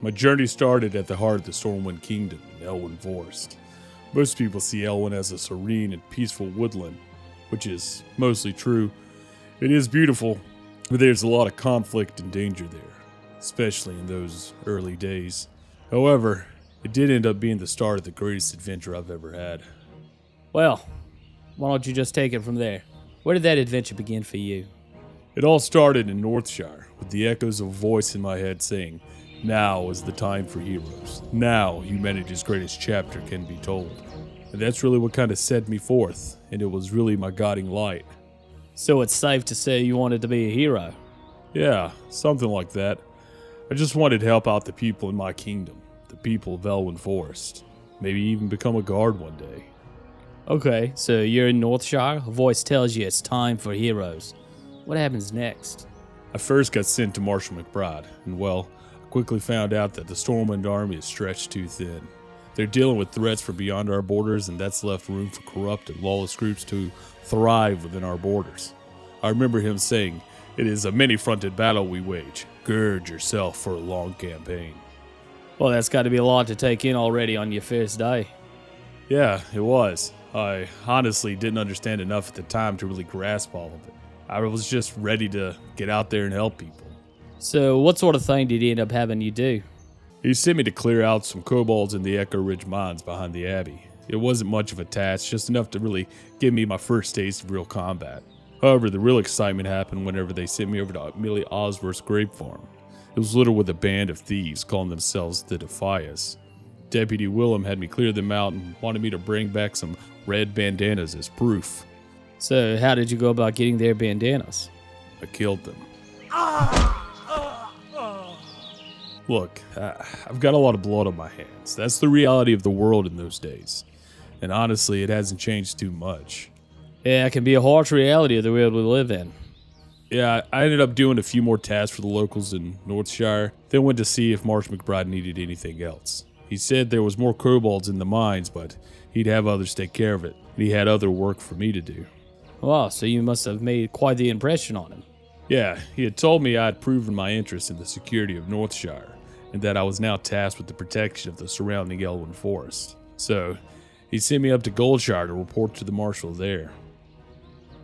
My journey started at the heart of the Stormwind Kingdom in Elwynn Forest. Most people see Elwynn as a serene and peaceful woodland, which is mostly true. It is beautiful, but there's a lot of conflict and danger there, especially in those early days. However, it did end up being the start of the greatest adventure I've ever had. Well, why don't you just take it from there? Where did that adventure begin for you? It all started in Northshire, with the echoes of a voice in my head saying, "Now is the time for heroes. Now humanity's greatest chapter can be told." And that's really what kind of set me forth, and it was really my guiding light. So it's safe to say you wanted to be a hero? Yeah, something like that. I just wanted to help out the people in my kingdom, the people of Elwynn Forest. Maybe even become a guard one day. Okay, so you're in Northshire, a voice tells you it's time for heroes. What happens next? I first got sent to Marshal McBride, and well, I quickly found out that the Stormwind army is stretched too thin. They're dealing with threats from beyond our borders, and that's left room for corrupt and lawless groups to thrive within our borders. I remember him saying, "It is a many-fronted battle we wage. Gird yourself for a long campaign." Well, that's got to be a lot to take in already on your first day. Yeah, it was. I honestly didn't understand enough at the time to really grasp all of it. I was just ready to get out there and help people. So what sort of thing did he end up having you do? He sent me to clear out some Kobolds in the Echoridge Mines behind the Abbey. It wasn't much of a task, just enough to really give me my first taste of real combat. However, the real excitement happened whenever they sent me over to Amelia Osworth's grape farm. It was littered with a band of thieves calling themselves the Defias. Deputy Willem had me clear them out and wanted me to bring back some red bandanas as proof. So how did you go about getting their bandanas? I killed them. Look, I've got a lot of blood on my hands. That's the reality of the world in those days. And honestly, it hasn't changed too much. Yeah, it can be a harsh reality of the world we live in. Yeah, I ended up doing a few more tasks for the locals in Northshire, then went to see if Marshal McBride needed anything else. He said there was more kobolds in the mines, but he'd have others take care of it, and he had other work for me to do. Wow, so you must have made quite the impression on him. Yeah, he had told me I had proven my interest in the security of Northshire, and that I was now tasked with the protection of the surrounding Elwynn Forest. So, he sent me up to Goldshire to report to the Marshal there.